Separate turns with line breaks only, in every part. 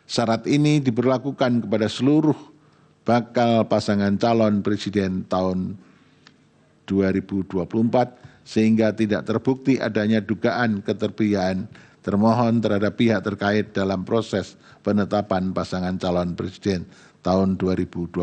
Syarat ini diberlakukan kepada seluruh bakal pasangan calon presiden tahun 2024 sehingga tidak terbukti adanya dugaan keterpihakan termohon terhadap pihak terkait dalam proses penetapan pasangan calon presiden tahun 2024.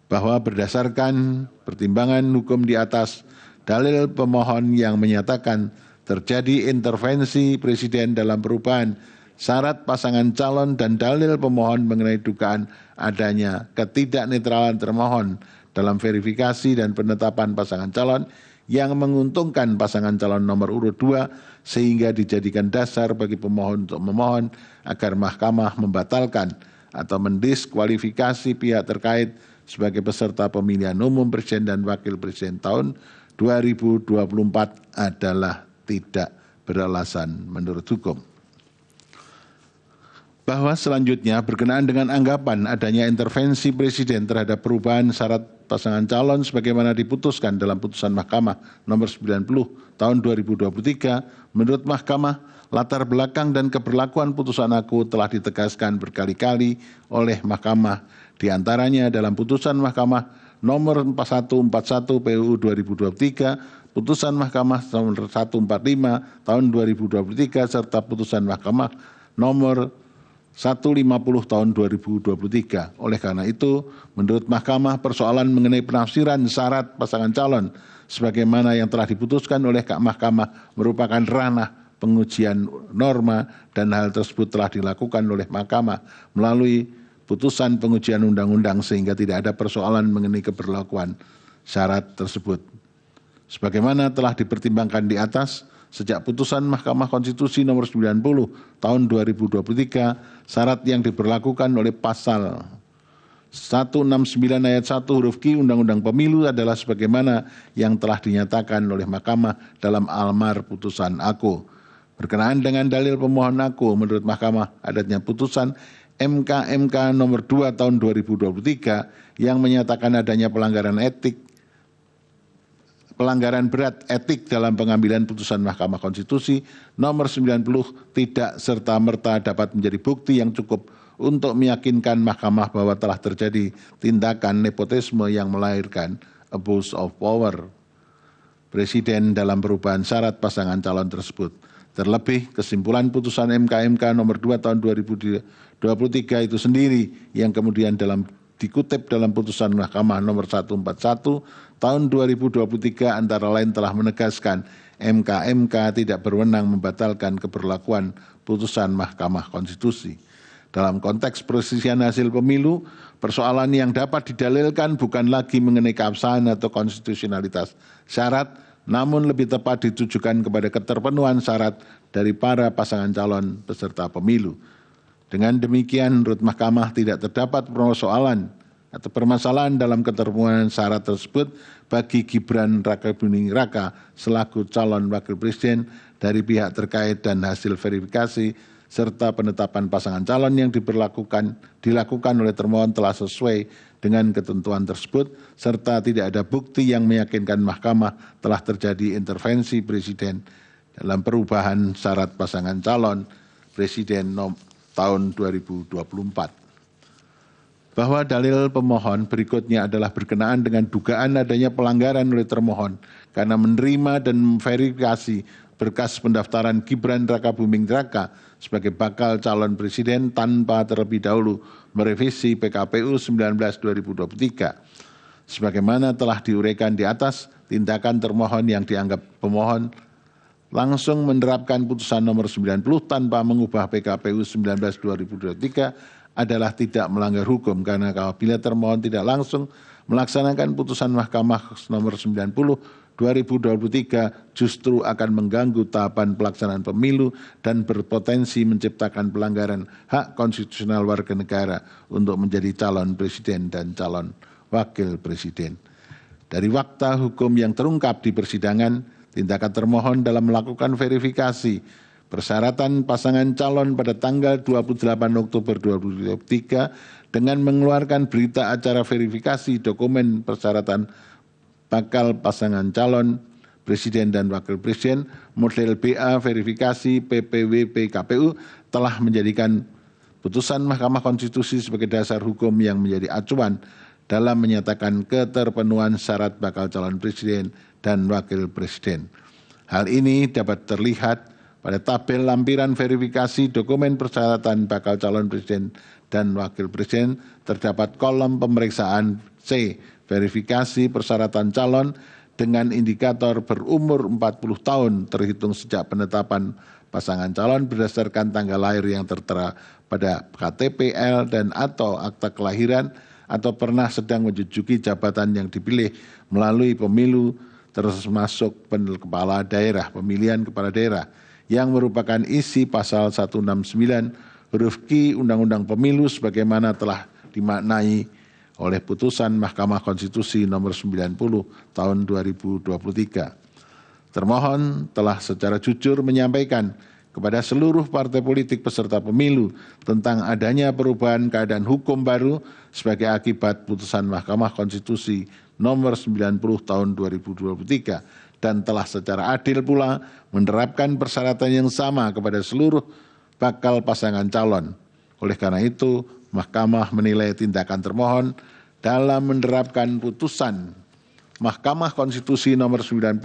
Bahwa berdasarkan pertimbangan hukum di atas, dalil pemohon yang menyatakan terjadi intervensi presiden dalam perubahan syarat pasangan calon dan dalil pemohon mengenai dugaan adanya ketidaknetralan termohon dalam verifikasi dan penetapan pasangan calon yang menguntungkan pasangan calon nomor urut 2 sehingga dijadikan dasar bagi pemohon untuk memohon agar mahkamah membatalkan atau mendiskualifikasi pihak terkait sebagai peserta pemilihan umum presiden dan wakil presiden tahun 2024 adalah tidak beralasan menurut hukum. Bahwa selanjutnya berkenaan dengan anggapan adanya intervensi presiden terhadap perubahan syarat pasangan calon sebagaimana diputuskan dalam putusan Mahkamah nomor 90 tahun 2023, menurut Mahkamah, latar belakang dan keberlakuan putusan aku telah ditegaskan berkali-kali oleh Mahkamah, diantaranya dalam putusan Mahkamah nomor 4141 PUU 2023, putusan Mahkamah nomor 145 tahun 2023, serta putusan Mahkamah nomor 150 tahun 2023. Oleh karena itu, menurut Mahkamah, persoalan mengenai penafsiran syarat pasangan calon sebagaimana yang telah diputuskan oleh Mahkamah merupakan ranah pengujian norma dan hal tersebut telah dilakukan oleh Mahkamah melalui putusan pengujian undang-undang sehingga tidak ada persoalan mengenai keberlakuan syarat tersebut. Sebagaimana telah dipertimbangkan di atas, sejak putusan Mahkamah Konstitusi nomor 90 tahun 2023, syarat yang diberlakukan oleh pasal 169 ayat 1 huruf Q Undang-Undang Pemilu adalah sebagaimana yang telah dinyatakan oleh Mahkamah dalam almar putusan aku. Berkenaan dengan dalil pemohon aku, menurut Mahkamah adanya putusan MK nomor 2 tahun 2023 yang menyatakan adanya pelanggaran berat etik dalam pengambilan putusan Mahkamah Konstitusi nomor 90 tidak serta-merta dapat menjadi bukti yang cukup untuk meyakinkan Mahkamah bahwa telah terjadi tindakan nepotisme yang melahirkan abuse of power presiden dalam perubahan syarat pasangan calon tersebut. Terlebih, kesimpulan putusan MK nomor 2 tahun 2023 itu sendiri yang kemudian dikutip dalam putusan Mahkamah nomor 141 tahun 2023 antara lain telah menegaskan MK tidak berwenang membatalkan keberlakuan putusan Mahkamah Konstitusi. Dalam konteks perselisihan hasil pemilu, persoalan yang dapat didalilkan bukan lagi mengenai keabsahan atau konstitusionalitas syarat, namun lebih tepat ditujukan kepada keterpenuhan syarat dari para pasangan calon peserta pemilu. Dengan demikian, menurut Mahkamah tidak terdapat persoalan atau permasalahan dalam keterpenuhan syarat tersebut bagi Gibran Rakabuming Raka selaku calon wakil presiden dari pihak terkait dan hasil verifikasi serta penetapan pasangan calon yang dilakukan oleh termohon telah sesuai dengan ketentuan tersebut serta tidak ada bukti yang meyakinkan Mahkamah telah terjadi intervensi presiden dalam perubahan syarat pasangan calon presiden tahun 2024. Bahwa dalil pemohon berikutnya adalah berkenaan dengan dugaan adanya pelanggaran oleh termohon karena menerima dan memverifikasi berkas pendaftaran Gibran Rakabuming Raka sebagai bakal calon presiden tanpa terlebih dahulu merevisi PKPU 19/2023. Sebagaimana telah diuraikan di atas, tindakan termohon yang dianggap pemohon langsung menerapkan putusan nomor 90 tanpa mengubah PKPU 19/2023 adalah tidak melanggar hukum karena apabila termohon tidak langsung melaksanakan putusan Mahkamah nomor 90/2023 justru akan mengganggu tahapan pelaksanaan pemilu dan berpotensi menciptakan pelanggaran hak konstitusional warga negara untuk menjadi calon presiden dan calon wakil presiden. Dari fakta hukum yang terungkap di persidangan, tindakan termohon dalam melakukan verifikasi persyaratan pasangan calon pada tanggal 28 Oktober 2023 dengan mengeluarkan berita acara verifikasi dokumen persyaratan bakal pasangan calon presiden dan wakil presiden model BA verifikasi PPWP KPU telah menjadikan putusan Mahkamah Konstitusi sebagai dasar hukum yang menjadi acuan dalam menyatakan keterpenuhan syarat bakal calon presiden dan wakil presiden. Hal ini dapat terlihat pada tabel lampiran verifikasi dokumen persyaratan bakal calon presiden dan wakil presiden. Terdapat kolom pemeriksaan C, verifikasi persyaratan calon dengan indikator berumur 40 tahun terhitung sejak penetapan pasangan calon berdasarkan tanggal lahir yang tertera pada KTP-L dan atau akta kelahiran atau pernah sedang menduduki jabatan yang dipilih melalui pemilu termasuk kepala daerah, pemilihan kepala daerah yang merupakan isi pasal 169 huruf Q Undang-Undang Pemilu sebagaimana telah dimaknai oleh putusan Mahkamah Konstitusi nomor 90 tahun 2023. Termohon telah secara jujur menyampaikan kepada seluruh partai politik peserta pemilu tentang adanya perubahan keadaan hukum baru sebagai akibat putusan Mahkamah Konstitusi nomor 90 tahun 2023 dan telah secara adil pula menerapkan persyaratan yang sama kepada seluruh bakal pasangan calon. Oleh karena itu, Mahkamah menilai tindakan termohon dalam menerapkan putusan Mahkamah Konstitusi nomor 90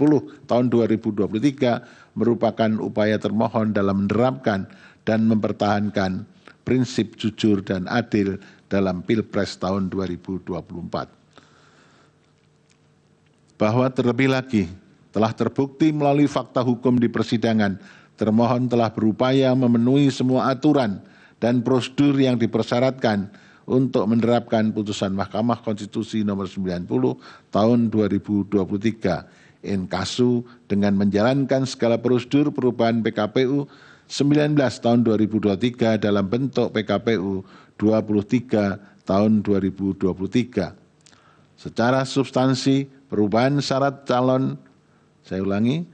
tahun 2023 merupakan upaya termohon dalam menerapkan dan mempertahankan prinsip jujur dan adil dalam Pilpres tahun 2024. Bahwa terlebih lagi telah terbukti melalui fakta hukum di persidangan, termohon telah berupaya memenuhi semua aturan dan prosedur yang dipersyaratkan untuk menerapkan putusan Mahkamah Konstitusi nomor 90 tahun 2023 inkasu dengan menjalankan segala prosedur perubahan PKPU 19 tahun 2023 dalam bentuk PKPU 23 tahun 2023. Secara substansi perubahan syarat calon,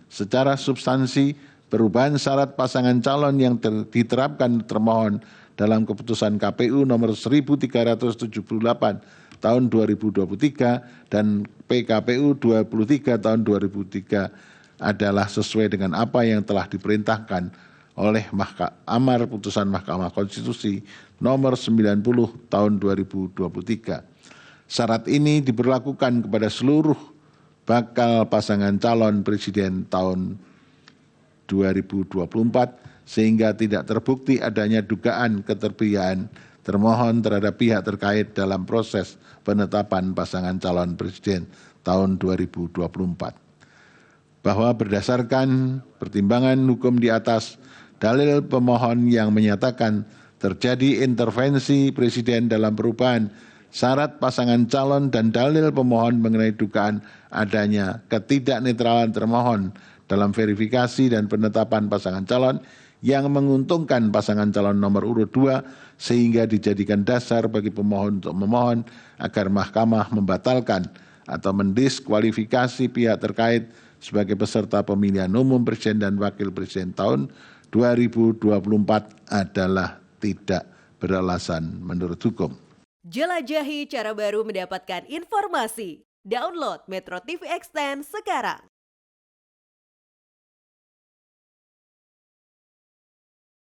secara substansi perubahan syarat pasangan calon yang diterapkan termohon dalam keputusan KPU nomor 1378 tahun 2023 dan PKPU 23 tahun 2003 adalah sesuai dengan apa yang telah diperintahkan oleh amar putusan Mahkamah Konstitusi nomor 90 tahun 2023. Syarat ini diberlakukan kepada seluruh bakal pasangan calon presiden tahun 2024 sehingga tidak terbukti adanya dugaan keterpihakan termohon terhadap pihak terkait dalam proses penetapan pasangan calon presiden tahun 2024. Bahwa berdasarkan pertimbangan hukum di atas, dalil pemohon yang menyatakan terjadi intervensi presiden dalam perubahan syarat pasangan calon dan dalil pemohon mengenai dugaan adanya ketidaknetralan termohon dalam verifikasi dan penetapan pasangan calon yang menguntungkan pasangan calon nomor urut 2 sehingga dijadikan dasar bagi pemohon untuk memohon agar mahkamah membatalkan atau mendiskualifikasi pihak terkait sebagai peserta pemilihan umum presiden dan wakil presiden tahun 2024 adalah tidak beralasan menurut hukum.
Jelajahi cara baru mendapatkan informasi. Download Metro TV Extend sekarang.